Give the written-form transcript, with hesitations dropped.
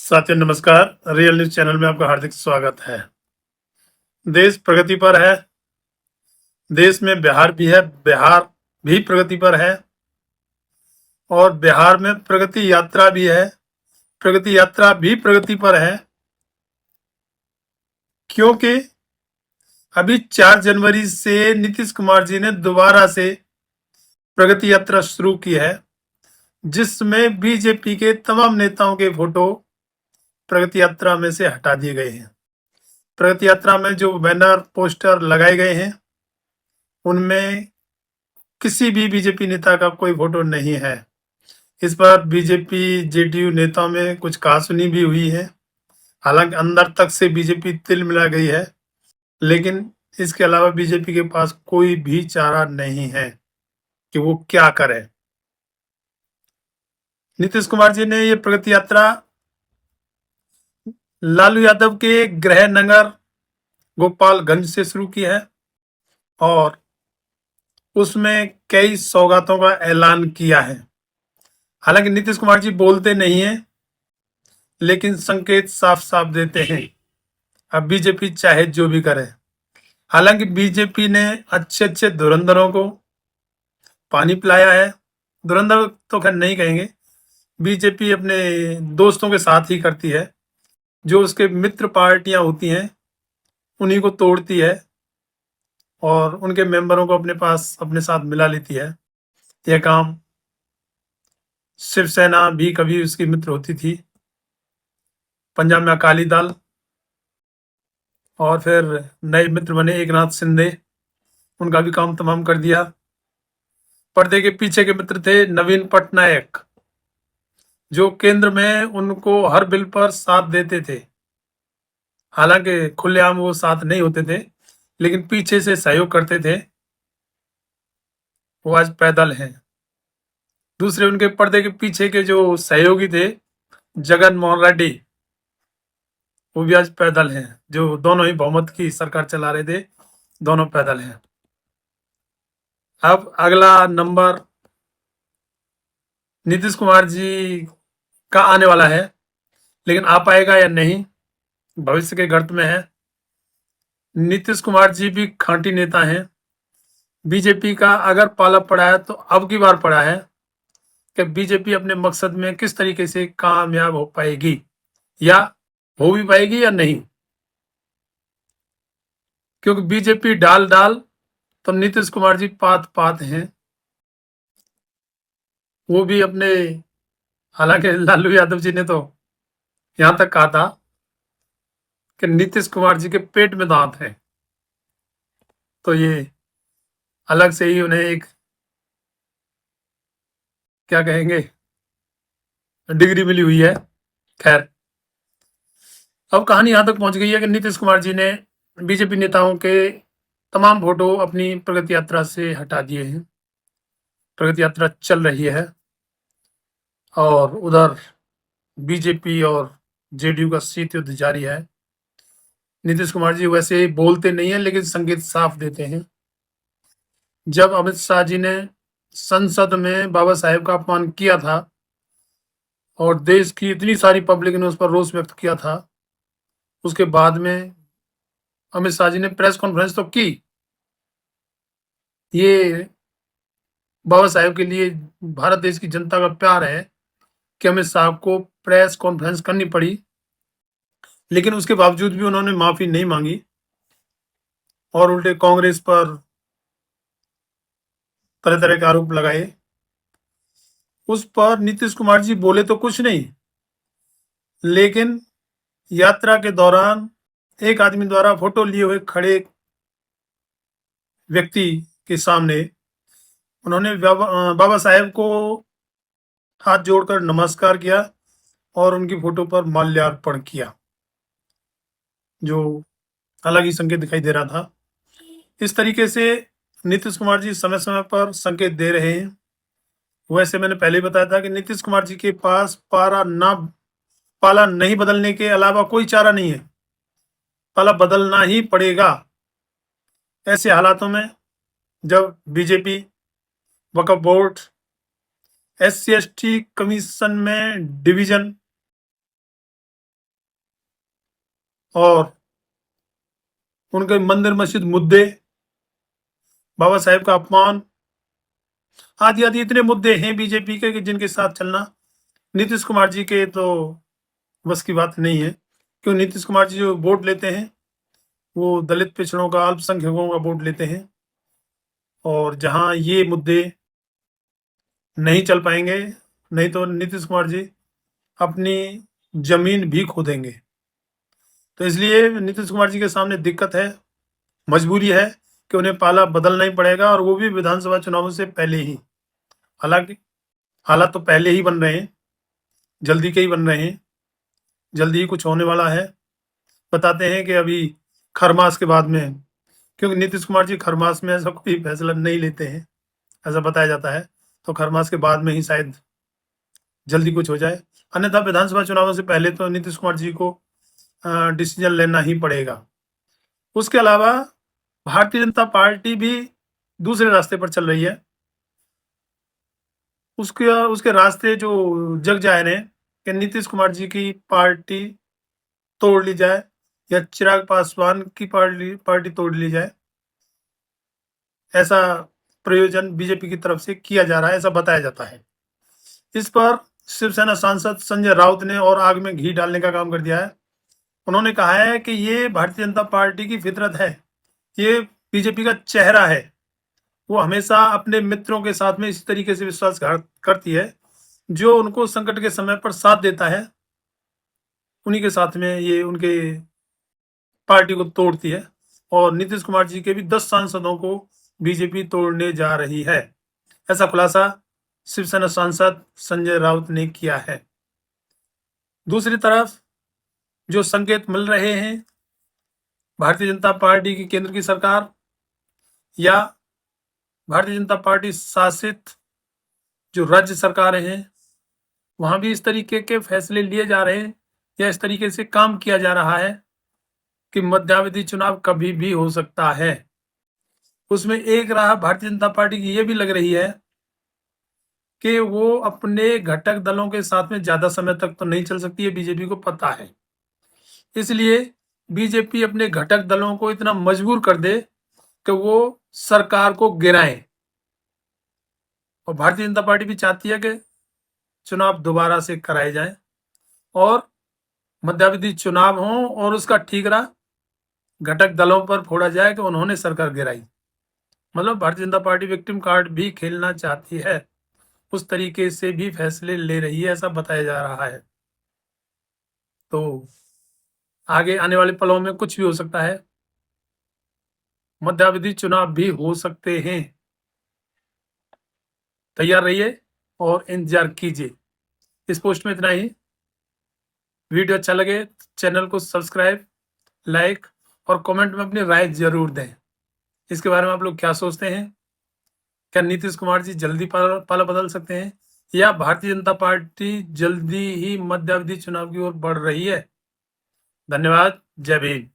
साथियों नमस्कार। Real news channel में आपका हार्दिक स्वागत है। देश प्रगति पर है। देश में बिहार भी है, बिहार भी प्रगति पर है और बिहार में प्रगति यात्रा भी है। प्रगति यात्रा भी प्रगति पर है क्योंकि अभी 4 जनवरी से नीतीश कुमार जी ने दोबारा से प्रगति यात्रा शुरू की है, जिसमें बीजेपी के तमाम नेताओं के फोटो प्रगति यात्रा में से हटा दिए गए हैं। प्रगति यात्रा में जो बैनर पोस्टर लगाए गए हैं उनमें किसी भी बीजेपी नेता का कोई फोटो नहीं है। इस पर बीजेपी जेडीयू नेताओं में कुछ कहासुनी भी हुई है। हालांकि अंदर तक से बीजेपी तिल मिला गई है, लेकिन इसके अलावा बीजेपी के पास कोई भी चारा नहीं है कि वो क्या करे। नीतीश कुमार जी ने ये प्रगति यात्रा लालू यादव के गृह नगर गोपालगंज से शुरू की है और उसमें कई सौगातों का ऐलान किया है। हालांकि नीतीश कुमार जी बोलते नहीं है, लेकिन संकेत साफ साफ देते हैं। अब बीजेपी चाहे जो भी करे। हालांकि बीजेपी ने अच्छे अच्छे धुरंधरों को पानी पिलाया है। धुरंधर तो खैर नहीं कहेंगे, बीजेपी अपने दोस्तों के साथ ही करती है। जो उसके मित्र पार्टियां होती हैं उन्हीं को तोड़ती है और उनके मेंबरों को अपने पास अपने साथ मिला लेती है। यह काम शिवसेना भी कभी उसकी मित्र होती थी। पंजाब में अकाली दल और फिर नए मित्र बने एक नाथ शिंदे, उनका भी काम तमाम कर दिया। पर्दे के पीछे के मित्र थे नवीन पटनायक, जो केंद्र में उनको हर बिल पर साथ देते थे। हालांकि खुलेआम वो साथ नहीं होते थे, लेकिन पीछे से सहयोग करते थे। वो आज पैदल हैं। दूसरे उनके पर्दे के पीछे के जो सहयोगी थे जगन मोहन रेड्डी, वो भी आज पैदल हैं। जो दोनों ही बहुमत की सरकार चला रहे थे, दोनों पैदल हैं। अब अगला नंबर नीतीश कुमार जी का आने वाला है, लेकिन आ पाएगा या नहीं भविष्य के गर्त में है। नीतीश कुमार जी भी खांटी नेता हैं। बीजेपी का अगर पाला पड़ा है तो अब की बार पड़ा है कि बीजेपी अपने मकसद में किस तरीके से कामयाब हो पाएगी या हो भी पाएगी या नहीं। क्योंकि बीजेपी डाल डाल तो नीतीश कुमार जी पात पात हैं। वो भी अपने, हालांकि लालू यादव जी ने तो यहां तक कहा था कि नीतीश कुमार जी के पेट में दांत है, तो ये अलग से ही उन्हें एक, क्या कहेंगे, डिग्री मिली हुई है। खैर, अब कहानी यहां तक पहुंच गई है कि नीतीश कुमार जी ने बीजेपी नेताओं के तमाम फोटो अपनी प्रगति यात्रा से हटा दिए हैं। प्रगति यात्रा चल रही है और उधर बीजेपी और जेडीयू का शीत युद्ध जारी है। नीतीश कुमार जी वैसे बोलते नहीं है, लेकिन संकेत साफ देते हैं। जब अमित शाह जी ने संसद में बाबा साहेब का अपमान किया था और देश की इतनी सारी पब्लिक ने उस पर रोष व्यक्त किया था, उसके बाद में अमित शाह जी ने प्रेस कॉन्फ्रेंस तो की। ये बाबा साहेब के लिए भारत देश की जनता का प्यार है कि अमित शाह को प्रेस कॉन्फ्रेंस करनी पड़ी, लेकिन उसके बावजूद भी उन्होंने माफी नहीं मांगी और उल्टे कांग्रेस पर तरह तरह के आरोप लगाए। उस पर नीतीश कुमार जी बोले तो कुछ नहीं, लेकिन यात्रा के दौरान एक आदमी द्वारा फोटो लिए हुए खड़े व्यक्ति के सामने उन्होंने बाबा साहेब को हाथ जोड़कर नमस्कार किया और उनकी फोटो पर माल्यार्पण किया, जो अलग ही संकेत दिखाई दे रहा था। इस तरीके से नीतीश कुमार जी समय समय पर संकेत दे रहे हैं। वैसे मैंने पहले ही बताया था कि नीतीश कुमार जी के पास पाला नहीं बदलने के अलावा कोई चारा नहीं है। पाला बदलना ही पड़ेगा। ऐसे हालातों में जब बीजेपी, वक्फ बोर्ड, SC ST कमीशन में डिवीजन और उनके मंदिर मस्जिद मुद्दे, बाबा साहेब का अपमान, आदि आदि इतने मुद्दे हैं बीजेपी के कि जिनके साथ चलना नीतीश कुमार जी के तो बस की बात नहीं है। क्यों, नीतीश कुमार जी जो वोट लेते हैं वो दलित पिछड़ों का, अल्पसंख्यकों का वोट लेते हैं, और जहां ये मुद्दे नहीं चल पाएंगे, नहीं तो नीतीश कुमार जी अपनी जमीन भी खो देंगे। तो इसलिए नीतीश कुमार जी के सामने दिक्कत है, मजबूरी है कि उन्हें पाला बदलना ही पड़ेगा, और वो भी विधानसभा चुनावों से पहले ही। हालांकि हालात तो पहले ही बन रहे हैं, जल्दी के ही बन रहे हैं, जल्दी ही कुछ होने वाला है। बताते हैं कि अभी खरमास के बाद में, क्योंकि नीतीश कुमार जी खरमास में ऐसा कोई फैसला नहीं लेते हैं, ऐसा बताया जाता है, तो खरमास के बाद में ही शायद जल्दी कुछ हो जाए। अन्यथा विधानसभा चुनावों से पहले तो नीतीश कुमार जी को डिसीजन लेना ही पड़ेगा। उसके अलावा भारतीय जनता पार्टी भी दूसरे रास्ते पर चल रही है। उसके उसके रास्ते जो जग जाहिर हैं कि नीतीश कुमार जी की पार्टी तोड़ ली जाए या चिराग पासवान की पार्टी तोड़ ली जाए, ऐसा प्रयोजन बीजेपी की तरफ से किया जा रहा है, ऐसा बताया जाता है। इस पर शिवसेना सांसद संजय राउत ने और आग में घी डालने का काम कर दिया है। उन्होंने कहा है कि ये भारतीय जनता पार्टी की फितरत है, ये बीजेपी का चेहरा है। वो हमेशा अपने मित्रों के साथ में इसी तरीके से विश्वासघात करती है, जो उनको संकट के समय पर साथ देता है, उन्हीं के साथ में ये उनके पार्टी को तोड़ती है। और नीतीश कुमार जी के भी 10 सांसदों को बीजेपी तोड़ने जा रही है, ऐसा खुलासा शिवसेना सांसद संजय राउत ने किया है। दूसरी तरफ जो संकेत मिल रहे हैं, भारतीय जनता पार्टी की केंद्र की सरकार या भारतीय जनता पार्टी शासित जो राज्य सरकारें हैं, वहां भी इस तरीके के फैसले लिए जा रहे हैं या इस तरीके से काम किया जा रहा है कि मध्यावधि चुनाव कभी भी हो सकता है। उसमें एक राह भारतीय जनता पार्टी की ये भी लग रही है कि वो अपने घटक दलों के साथ में ज्यादा समय तक तो नहीं चल सकती है, बीजेपी को पता है। इसलिए बीजेपी अपने घटक दलों को इतना मजबूर कर दे कि वो सरकार को गिराए, और भारतीय जनता पार्टी भी चाहती है कि चुनाव दोबारा से कराए जाएं और मध्यावधि चुनाव हो, और उसका ठीकरा घटक दलों पर फोड़ा जाए कि उन्होंने सरकार गिराई। मतलब Bharatiya Janata party victim card भी खेलना चाहती है, उस तरीके से भी फैसले ले रही है, ऐसा बताया जा रहा है। तो आगे आने वाले पलों में कुछ भी हो सकता है, मध्यावधि चुनाव भी हो सकते हैं। तैयार रहिए और इंतजार कीजिए। इस पोस्ट में इतना ही। वीडियो अच्छा लगे चैनल को सब्सक्राइब, लाइक और कमेंट में अपनी राय जरूर दें। इसके बारे में आप लोग क्या सोचते हैं? क्या नीतीश कुमार जी जल्दी पाला बदल सकते हैं, या भारतीय जनता पार्टी जल्दी ही मध्यावधि चुनाव की ओर बढ़ रही है? धन्यवाद। जय भीम।